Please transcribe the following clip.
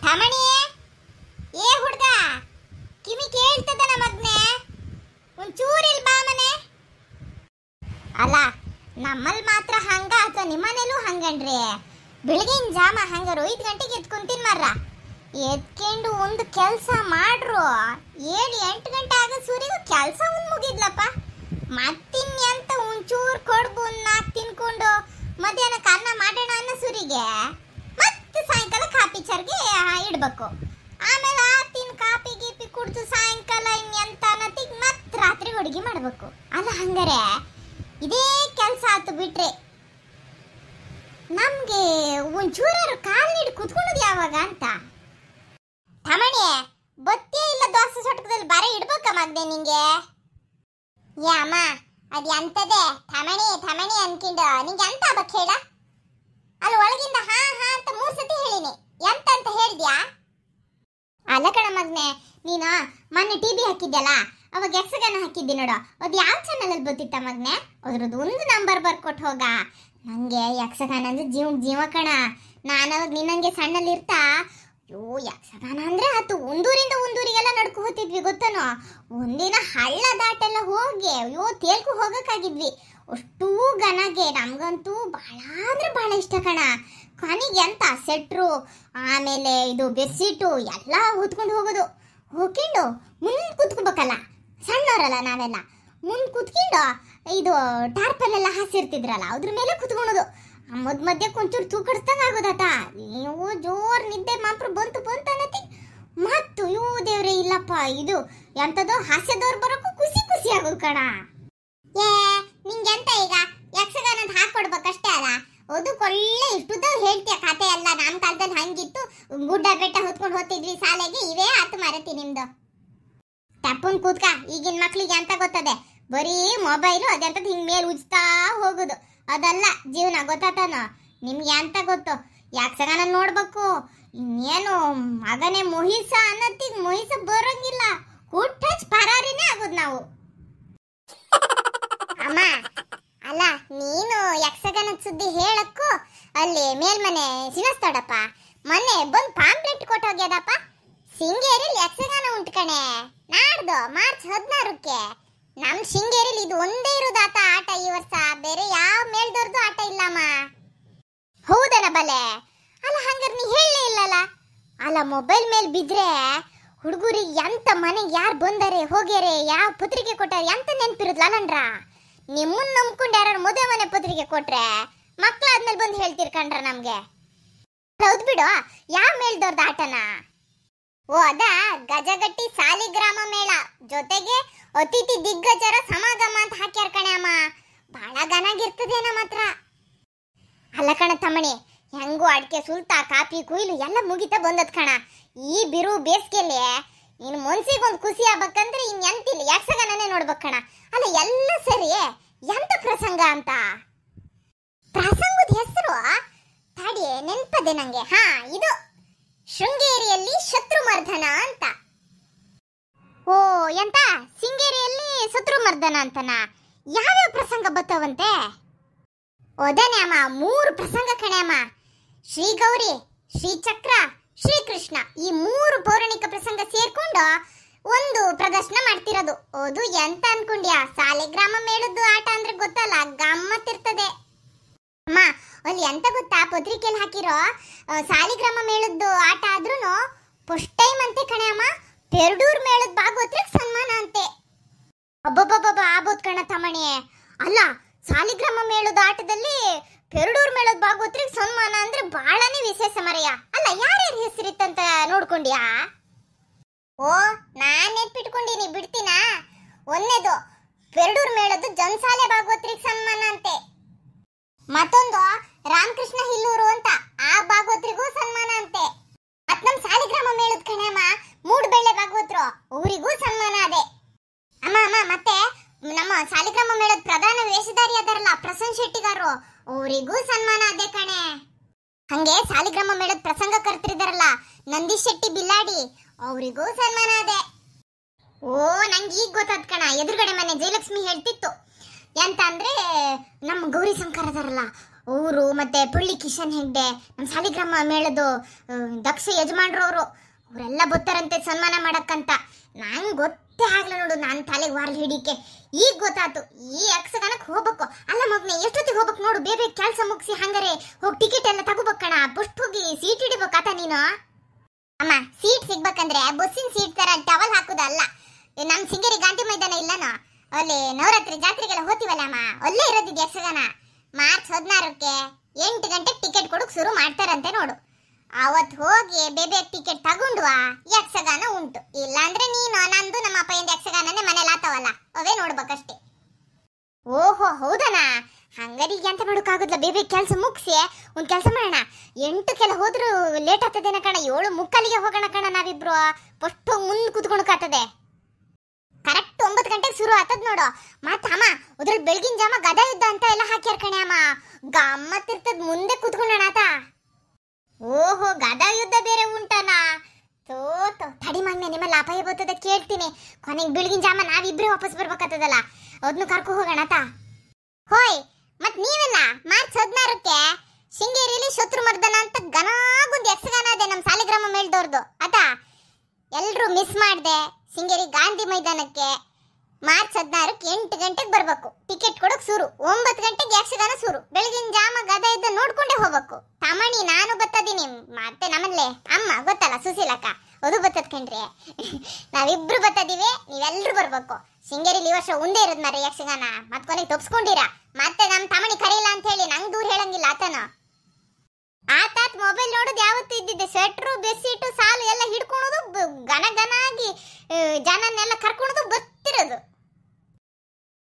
ತಮಣಿ, ಏ ಹುಡ್ಗ, ಕಿವಿ ಕೇಳ್ತದನ ಮಗ್ನೆ? ಒಂಚೂರಿಲ್ ಬಾ ಮನೆ. ಅಲ್ಲ, ನಮ್ಮಲ್ಲಿ ಮಾತ್ರ ಹಂಗ ಅಥವಾ ನಿಮ್ಮನೇಲೂ ಹಂಗನ್ರಿ? ಬೆಳಗಿನ ಜಾಮ ಹಂಗಾರು 5 ಗಂಟೆಗೆ ಎತ್ಕೊಂತೀನಿ ಮರ್ರ. ಎತ್ಕೊಂಡು ಒಂದು ಕೆಲಸ ಮಾಡ್ರು 7-8 ಗಂಟೆ ಆಗ ಸೂರಿಗೂ ಕೆಲಸ ಒಂದು ಮುಗಿದ್ಲಪ್ಪ. ಮತ್ತಿನ್ಯಂತ ಒಂಚೂರು ಕಡುಬು 4 ತಿನ್ಕೊಂಡು ಮಧ್ಯಾಹ್ನಕ್ಕೆ ಅನ್ನ ಮಾಡೋಣ ಅನ್ನೋ ಸೂರಿಗೆ ಮತ್ತೆ ಸಾಯಂಕಾಲ ಕಾಪಿ ಚರ್ಗೆ ಇಡ್ಬೇಕು. ಆಮೇಲೆ ತಿನ್ ಕಾಪಿ ಗೀಪಿ ಕುಡ್ದು ಸಾಯಂಕಾಲ ಇನ್ನೆಂತ ಅನ್ನತ್ತಿಗೆ ಮತ್ತೆ ರಾತ್ರಿ ಅಡುಗೆ ಮಾಡ್ಬೇಕು. ಅಲ್ಲ ಹಂಗಾರೆ ಇದೇ ಕೆಲಸ ಆತು ಬಿಟ್ರೆ ನಮ್ಗೆ ಒಂಚೂರು ಕಾಲ್ ನೀಡಿ ಕುತ್ಕೊಳ್ಳೋದು ಯಾವಾಗ ಅಂತ. ತಮಣಿ, ಬತ್ತೇ ಇಲ್ಲ ದೋಸೆ ಸೊಟ್ಕದಲ್ಲಿ ಬರ ಇಡ್ಬೇಕ ಮಗ್ದೆ ನಿಂಗೆ? ಯಾ ಅಮ್ಮ, ಅದು ಎಂತದೆ ತಮಣಿ ತಮಣಿ ಅನ್ಕೊಂಡು ನಿಂಗೆ ಎಂತ ಆಗ್ಬೇಕು ಹೇಳ? ಅಲ್ಲಿ ಒಳಗಿಂದ ಹಾ ಹಾ ಅಂತ 3 ಸತಿ ಹೇಳಿನಿ, ಎಂತ ಅಂತ ಹೇಳ್ದ್ಯಾ? ಅಲ್ಲ ಕಣ ಮಗ್ನೆ, ನೀನು ಮೊನ್ನೆ ಟಿವಿ ಹಾಕಿದ್ಯಲ್ಲ, ಅವಾಗ ಯಕ್ಷಗಾನ ಹಾಕಿದ್ದಿ ನೋಡು, ಅದು ಯಾವ ಚಾನಲ್ ಅಲ್ಲಿ ಬತ್ತಿತ್ತ ಮಗ್ನೆ? ಅದ್ರದ್ದು ಒಂದು ನಂಬರ್ ಬರ್ಕೊಟ್ಟು ಹೋಗ. ನಂಗೆ ಯಕ್ಷಗಾನ ಅಂದ್ರೆ ಜೀವ ಕಣ. ನಾನು ಅವಾಗ ನಿನ್ನಂಗೆ ಸಣ್ಣಲ್ಲಿ ಇರ್ತಾ ಯಕ್ಷಗಾನ ಅಂದ್ರೆ ಆತು ಒಂದೂರಿಂದ ಒಂದೂರಿಗೆಲ್ಲ ನಡ್ಕೊ ಹೋಗ್ತಿದ್ವಿ ಗೊತ್ತನೋ. ಒಂದಿನ ಹಳ್ಳ ದಾಟೆಲ್ಲ ಹೋಗಿ ತೇಲ್ಕು ಹೋಗಕ್ಕಾಗಿದ್ವಿ. ಅಷ್ಟೂ ಗನಗೆ ನಮ್ಗಂತೂ ಬಹಳ ಅಂದ್ರೆ ಬಹಳ ಇಷ್ಟ ಕಣ. ಕೊನೆಗೆ ಎಂತ ಸೆಟ್ರು, ಆಮೇಲೆ ಇದು ಬೆಡ್ಶೀಟು ಎಲ್ಲ ಹೊತ್ಕೊಂಡು ಹೋಗೋದು. ಹೋಗ್ಕೊಂಡು ಮುಂದೆ ಕೂತ್ಕೋಬೇಕಲ್ಲ, ಸಣ್ಣವರಲ್ಲ ನಾವೆಲ್ಲ, ಮುಂದೆ ಕೂತ್ಕೊಂಡು ಇದು ಟಾರ್ಪಲ್ಲೆಲ್ಲ ಹಾಸಿರ್ತಿದ್ರಲ್ಲ ಅದ್ರ ಮೇಲೆ ಕೂತ್ಕೊಳೋದು. ಮಧ್ಯೆ ಒಂಚೂರು ತೂಕಡಿಸ್ದಂಗೆ ಆಗೋದಾತ. ನೀವು ಜೋರ್ ನಿದ್ದೆ ಮಾತ್ರ ಬಂತು ಅನ್ನತಿ ಮತ್ತು ದೇವ್ರೆ ಇಲ್ಲಪ್ಪ, ಇದು ಎಂತದೋ ಹಾಸ್ಯದವ್ರು ಬರೋಕ್ಕೂ ಖುಷಿ ಆಗೋದು ಕಣ. ಏ ನಿಂಗೆಂತ ಈಗ ಯಕ್ಷಗಾನ ಅಂತ ಹಾಕೊಡ್ಬೇಕಷ್ಟೇ ಅಲ್ಲ? ಒಳ್ಳೆ ಇಷ್ಟುದ ಹೇಳ್ತೀಯ ಕತೆ ಎಲ್ಲ. ನಮ್ಮ ಕಾಲದಲ್ಲಿ ಹಂಗಿತ್ತು, ಗುಡ್ಡ ಬೆಟ್ಟ ಹೊತ್ಕೊಂಡು ಹೋಗ್ತಿದ್ವಿ ಶಾಲೆಗೆ. ಇವೇ ಆತು ಮರತಿ ನಿಮ್ದು. ತಪ್ಪನ್ ಕೂತ್ಕ. ಈಗಿನ ಮಕ್ಳಿಗೆ ಅಂತ ಗೊತ್ತದೆ, ಬರೀ ಮೊಬೈಲು ಅದೆಂತದ್ ಹಿಂಗ್ ಮೇಲೆ ಉಜ್ತಾ ಹೋಗುದು. ಅದಲ್ಲ ಜೀವನ, ಗೊತ್ತಾತನ ನಿಮ್ಗೆ ಅಂತ ಗೊತ್ತು? ಯಕ್ಷಗಾನ ನೋಡ್ಬೇಕು. ಇನ್ನೇನು ಮಗನೇ ಮೊಹಿಸ ಅನ್ನತ್ತಿಗ್ ಮೊಹಿಸ ಬರೋಂಗಿಲ್ಲ, ಹುಟ್ಟಚ್ ಪರಾರಿನೇ ಆಗೋದು ನಾವು. ಅಮ್ಮ, ಅಲ್ಲ ನೀನು ಯಕ್ಷಗಾನದ ಸುದ್ದಿ ಹೇಳಕ್ಕೂ ಅಲ್ಲಿ ಮೇಲ್ಮನೆ ಸಿನಸ್ತೋಡಪ್ಪ ಮೊನ್ನೆ ಬಂದು ಪಾಂಪ್ಲೆಟ್ ಕೊಟ್ಟೋಗ್ಯದಪ್ಪ. ಶೃಂಗೇರಿಲಿ ಯಕ್ಷಗಾನ ಉಂಟು ಕಣೆ, ನಾಡ್ದು ಮಾರ್ಚ್ 16ಕ್ಕೆ. ನಮ್ ಶೃಂಗೇರಿಲಿ ಇದು ಒಂದೇ ಇರೋದಾತ ಆಟ ಈ ವರ್ಷ, ಬೇರೆ ಯಾವ ಮೇಲ್ದವ್ರದ್ದು ಆಟ ಇಲ್ಲಮ್ಮ. ಹೌದನ ಬಲೆ? ಅಲ್ಲ ಹಂಗಾರೆ ನೀ ಹೇಳಲೇ ಇಲ್ಲಲ್ಲ. ಅಲ್ಲ ಮೊಬೈಲ್ ಮೇಲೆ ಬಿದ್ರೆ ಹುಡುಗರಿಗೆ ಎಂತ ಮನೆಗೆ ಯಾರು ಬಂದಾರೆ ಹೋಗ್ಯಾರೆ, ಯಾವ ಪತ್ರಿಕೆ ಕೊಟ್ಟಾರೆ ಎಂತ ನೆನ್ಪಿರುದ್ಲಲ್ಲನ್ರ. ನಿಮ್ಮನ್ನ ನಂಬ್ಕೊಂಡು ಯಾರು ಮದುವೆ ಮನೆ ಪತ್ರಿಕೆ ಕೊಟ್ರೆ ಮಕ್ಳಾದ್ಮೇಲೆ ಬಂದು ಹೇಳ್ತಿರ್ಕಂಡ್ರ ನಮ್ಗೆ. ಹೌದ್ ಬಿಡು, ಯಾವ ಮೇಲ್ದವ್ರದ್ದು ಆಟನ? ಓ ಅದ ಗಜಗಟ್ಟಿ ಸಾಲಿಗ್ರಾಮ ಮೇಳ ಜೊತೆಗೆ ಅತಿಥಿ ದಿಗ್ಗಜರ ಸಮಾಗಮ ಅಂತ ಹಾಕ್ಯಾರ ಕಣೆ ಅಮ್ಮ. ಬಹಳ ಗನಾಗಿರ್ತದೆ ನಮ್ಮ ಹತ್ರ. ಅಲ್ಲ ಕಣ ತಮ್ಮಣಿ, ಹೆಂಗು ಅಡಿಕೆ ಸುಲ್ತಾ ಕಾಪಿ ಕುಯ್ಲು ಎಲ್ಲ ಮುಗಿತಾ ಬಂದದ್ ಕಣ. ಈ ಬಿರು ಬೇಸಿಗೆಯಲ್ಲಿ ಇನ್ನು ಮನ್ಸಿಗೊಂದು ಖುಷಿ ಆಗ್ಬೇಕಂದ್ರೆ ಎಂತಿಲ್ಲ, ಯಕ್ಷಗಾನನೇ ನೋಡ್ಬೇಕ್ ಕಣ. ಅಲ್ಲ ಎಲ್ಲ ಸರಿ, ಎಂತ ಪ್ರಸಂಗ ಅಂತ? ಪ್ರಸಂಗದ ಹೆಸರು ತಡಿ ನೆನ್ಪದೆ ನಂಗೆ. ಹಾ, ಇದು ಶೃಂಗೇರಿಯಲ್ಲಿ ಶತ್ರುಮರ್ದನ ಅಂತ. ಓ ಎಂತ ಶೃಂಗೇರಿಯಲ್ಲಿ ಶತ್ರುಮರ್ದನ ಅಂತನಾ? ಯಾವ್ಯಾವ ಪ್ರಸಂಗ ಬತ್ತವಂತೆ? ಒದನೆ ಅಮ್ಮ, 3 ಪ್ರಸಂಗ ಕಣೆ ಅಮ್ಮ. ಶ್ರೀ ಗೌರಿ, ಶ್ರೀ ಚಕ್ರ, ಶ್ರೀಕೃಷ್ಣ, ಈ 3 ಪೌರಾಣಿಕ ಪ್ರಸಂಗ ಸೇರ್ಕೊಂಡು ಒಂದು ಪ್ರದರ್ಶನ ಮಾಡ್ತಿರೋದು. ಅದು ಎಂತ ಅನ್ಕೊಂಡ್ಯಾ? ಸಾಲಿಗ್ರಾಮ ಮೇಳದ್ದು ಆಟ ಅಂದ್ರೆ ಗೊತ್ತಲ್ಲ, ಗಮ್ಮತ್ತಿರ್ತದೆ ಅಮ್ಮ. ಅಲ್ಲಿ ಎಂತ ಗೊತ್ತಾ, ಪತ್ರಿಕೆಯಲ್ಲಿ ಹಾಕಿರೋ ಸಾಲಿಗ್ರಾಮ ಮೇಳದ್ದು ಆಟ ಆದ್ರೂನು ಫಸ್ಟ್ ಟೈಮ್ ಅಂತೆ ಕಣೆ ಅಮ್ಮ, ಪೆರ್ಡೂರ್ ಮೇಳದ ಭಾಗವತ್ರಿಗೆ ಸನ್ಮಾನ ಅಂತೆ. ಅಬ್ಬಬ್ಬಬ್ಬ ಆಬೋದ್ ಕಣ ತಮಣಿ. ಅಲ್ಲ ಸಾಲಿಗ್ರಾಮ ಮೇಳದ ಆಟದಲ್ಲಿ ಪೆರ್ಡೂರ್ ಮೇಳದ ಭಾಗವತ್ರಿಗೆ ಸನ್ಮಾನ ಅಂದ್ರೆ ಬಹಳನೇ ವಿಶೇಷ ಮರೆಯ. ಅಲ್ಲ ಯಾರ್ಯಾರ ಹೆಸರಿತ್ತಂತ ನೋಡ್ಕೊಂಡ್ಯಾ? ಓ ನಾನ್ ನೆನ್ಪಿಟ್ಕೊಂಡಿನಿ, ಬಿಡ್ತೀನಾ? ಒಂದೇದು ಪೆರ್ಡೂರ್ ಮೇಳದ ಜನ್ಸಾಲೆ ಭಾಗವತ್ರಿಗೆ ಸನ್ಮಾನ ಅಂತೆ. ಮತ್ತೊಂದು ರಾಮಕೃಷ್ಣ ಹಿಲ್ಲೂರು ಅಂತ, ಆ ಭಾಗವತ್ರಿಗೂ ಸನ್ಮಾನ ಅಂತೆ. ಮತ್ ನಮ್ ಸಾಲಿಗ್ರಾಮ ಮೇಳದ ಕಣಮ್ಮ ಮೂಡ್ಬೆಳ್ಳೆ ಭಾಗವತ್ರು, ಅವರಿಗೂ ಸನ್ಮಾನ ಅದೇ ಅಮ್ಮ. ಮತ್ತೆ ನಮ್ಮ ಸಾಲಿಗ್ರಾಮ ಮೇಳದ ಪ್ರಧಾನ ವೇಷಧಾರಿ ಅದಾರಲ್ಲ ಪ್ರಸನ್ನ ಶೆಟ್ಟಿಗಾರು, ಅವರಿಗೂ ಸನ್ಮಾನ ಅದೇ ಕಣೆ. ಹಂಗೆ ಸಾಲಿಗ್ರಾಮ ಮೇಳದ ಪ್ರಸಂಗ ಕರ್ತಿದಾರಲ್ಲ ನಂದೀಶ್ ಶೆಟ್ಟಿ ಬಿಲ್ಲಾಡಿ, ಅವರಿಗೂ ಸನ್ಮಾನ ಅದೇ. ಓ ನಂಗೆ ಈಗ ಗೊತ್ತಾದ್ ಕಣ, ಎದುರುಗಡೆ ಮನೆ ಜಯಲಕ್ಷ್ಮಿ ಹೇಳ್ತಿತ್ತು. ಎಂತ ಅಂದ್ರೆ ನಮ್ಮ ಗೌರಿ ಶಂಕರ್ ಅದಾರಲ್ಲ ಅವರು ಮತ್ತೆ ಪುಳ್ಳಿ ಕಿಶನ್ ಹೆಗ್ಡೆ ನಮ್ಮ ಸಾಲಿಗ್ರಾಮ ಮೇಳದು ದಕ್ಷ ಯಜಮಾನ್ರವರು ಅವರೆಲ್ಲ ಬರ್ತಾರಂತೆ ಸನ್ಮಾನ ಮಾಡಕ್ಕಂತ. ನಂಗೆ ಗೊತ್ತೇ ಆಗ್ಲ ನೋಡು, ನಾನು ತಲೆಗೆ ವಾರ್ಲ್ ಹಿಡಿಕೆ ಈಗ ಗೊತ್ತಾತು. ಈ ಯಕ್ಷಗಾನಕ್ಕೆ ಹೋಗ್ಬೇಕು. ಅಲ್ಲ ಮಗ್ನೆ, ಎಷ್ಟೊತ್ತಿಗೆ ಹೋಗ್ಬೇಕು ನೋಡು, ಬೇಗ ಕೆಲಸ ಮುಗಿಸಿ ಹಂಗಾರೆ ಹೋಗಿ ಟಿಕೆಟ್ ಎಲ್ಲ ತಗೋಬೇಕಣ. ಫಸ್ಟ್ ಹೋಗಿ ಸೀಟ್ ಹಿಡಿಬೇಕಾತ ನೀನು. ಅಮ್ಮ, ಸೀಟ್ ಸಿಗ್ಬೇಕಂದ್ರೆ ಬಸ್ಸಿನ ಸೀಟ್ ತರ ಟವಲ್ ಹಾಕುದಲ್ಲ. ನಮ್ ಸಿಂಗೇರಿ ಗಾಂಧಿ ಮೈದಾನ ಇಲ್ಲನ, ಅಲ್ಲಿ ನವರಾತ್ರಿ ಜಾತ್ರೆಗೆಲ್ಲ ಹೋಗ್ತೀವಲ್ಲ ಅಮ್ಮ, ಅಲ್ಲೇ ಇರೋದಿದ್ ಯಕ್ಷಗಾನ. ಮಾರ್ಚ್ 16ಕ್ಕೆ 8 ಗಂಟೆಗೆ ಟಿಕೆಟ್ ಕೊಡಕ್ ಶುರು ಮಾಡ್ತಾರಂತೆ ನೋಡು. ಅವತ್ತು ಹೋಗಿ ಬೇಬೆ ಟಿಕೆಟ್ ತಗೊಂಡ್ವಾ ಯಕ್ಷಗಾನ ಉಂಟು. ಇಲ್ಲಾಂದ್ರೆ ನೀನು ನಂದು ನಮ್ಮ ಅಪ್ಪಯಿಂದ ಯಕ್ಷಗಾನನೇ ಮನೇಲಿ ಆತವಲ್ಲ, ಅವೇ ನೋಡ್ಬೇಕಷ್ಟೇ. ಓಹೋ ಹೌದನಾ? ಹಂಗಾರೆ ಈಗ ಎಂತ ಮಾಡೋಕ್ಕಾಗುದಿಲ್ಲ, ಬೇಬೆ ಕೆಲಸ ಮುಗಿಸಿ ಒಂದ್ ಕೆಲಸ ಮಾಡೋಣ. 8ಕ್ಕೆಲ್ಲ ಹೋದ್ರು ಲೇಟ್ ಆಗ್ತದೇನ ಕಣ. 7:45ಗೆ ಹೋಗೋಣ ಕಣ ನಾವಿಬ್ರು. ಫಸ್ಟ್ ಮುಂದ್ ಕುತ್ಕೊಳಕಾಗ್ತದೆ. ಕರೆಕ್ಟ್ 9 ಗಂಟೆಗೆ ಶುರು ಆಗ್ತದ ನೋಡು. ಮತ್ತ ಅಮ್ಮ ಅದ್ರಲ್ಲಿ ಬೆಳಗಿನ ಜಾಮ ಗದಾ ಯುದ್ಧ ಅಂತ ಎಲ್ಲ ಹಾಕ್ಯಾರ ಕಣೆ ಅಮ್ಮ. ಗಮ್ಮತ್ತಿರ್ತದ, ಮುಂದೆ ಕುತ್ಕೊಳ್ಳೋಣ ಆತ. ಓಹೋ, ಗದಾ ಯುದ್ಧ ಬೇರೆ ಉಂಟನಾ? ತೋತು ತಡಿ ಮಗ್ನೆ, ನಿಮ್ಮಲ್ಲಿ ಅಪಾಯ ಬರ್ತದ ಕೇಳ್ತೀನಿ. ಕೊನೆಗೆ ಬೆಳಗಿನ ಜಾಮ ನಾವಿಬ್ರೇ ವಾಪಸ್ ಬರ್ಬೇಕಾಗ್ತದಲ್ಲ, ಅದನ್ನು ಕರ್ಕೊ ಹೋಗೋಣ ಆತ. ಹೋಯ್, ಮತ್ ನೀವೆಲ್ಲ ಮಾರ್ಚ್ 16ಕ್ಕೆ ಶೃಂಗೇರಿಯಲ್ಲಿ ಶತ್ರುಮರ್ದನ ಅಂತ ಗನಾಗೊಂದು ಯಕ್ಷಗಾನ ಅದೇ ನಮ್ಮ ಸಾಲಿಗ್ರಾಮ ಮೇಳ್ದವ್ರದ್ದು ಆತ. ಎಲ್ರು ಮಿಸ್ ಮಾಡ್ದೆ ಶೃಂಗೇರಿ ಗಾಂಧಿ ಮೈದಾನಕ್ಕೆ ಮಾರ್ಚ್ 16ಕ್ಕೆ 8 ಗಂಟೆಗೆ ಬರ್ಬೇಕು. ಟಿಕೆಟ್ ಕೊಡಕ್ ಶುರು 9 ಗಂಟೆಗೆ ಯಕ್ಷಗಾನ ಶುರು. ಬೆಳಗಿನ ಜಾಮ ಗದ ಇದ್ದ ನೋಡ್ಕೊಂಡೇ ಹೋಗ್ಬೇಕು. ತಮಣಿ ನಾನು ಬತ್ತದೀನಿ, ಮತ್ತೆ ನಮ್ಮಲ್ಲೇ ಅಮ್ಮ ಗೊತ್ತಲ್ಲ ಸುಶೀಲಕ್ಕ, ಅದು ಬತ್ತದ ಕಣ್ರಿ. ನಾವಿಬ್ರು ಬತ್ತದೀವಿ, ನೀವೆಲ್ರು ಬರ್ಬೇಕು. ಶೃಂಗೇರಿಲಿ ಈ ವರ್ಷ ಒಂದೇ ಇರೋದ್ ಮಾರ್ರೆ ಯಕ್ಷಗಾನ. ಮತ್ ಕೊನೆಗೆ ತಪ್ಸ್ಕೊಂಡಿರ. ಮತ್ತೆ ನಮ್ ತಮಣಿ ಕರೀಲ್ಲ ಅಂತ ಹೇಳಿ ನಂಗೆ ದೂರ ಹೇಳಂಗಿಲ್ಲ ಆತನ. ಆತಾತ್ ಮೊಬೈಲ್ ನೋಡೋದು ಯಾವತ್ತೂ ಇದ್ದಿದ್ದೆ. ಸ್ವೆಟ್ರು ಬೆಡ್ಶೀಟು ಸಾಲು ಎಲ್ಲ ಹಿಡ್ಕೊಳೋದು, ಘನ ಘನ ಆಗಿ ಜನನ್ನೆಲ್ಲ ಕರ್ಕೊಳೋದು ಬರ್ತಿರೋದು.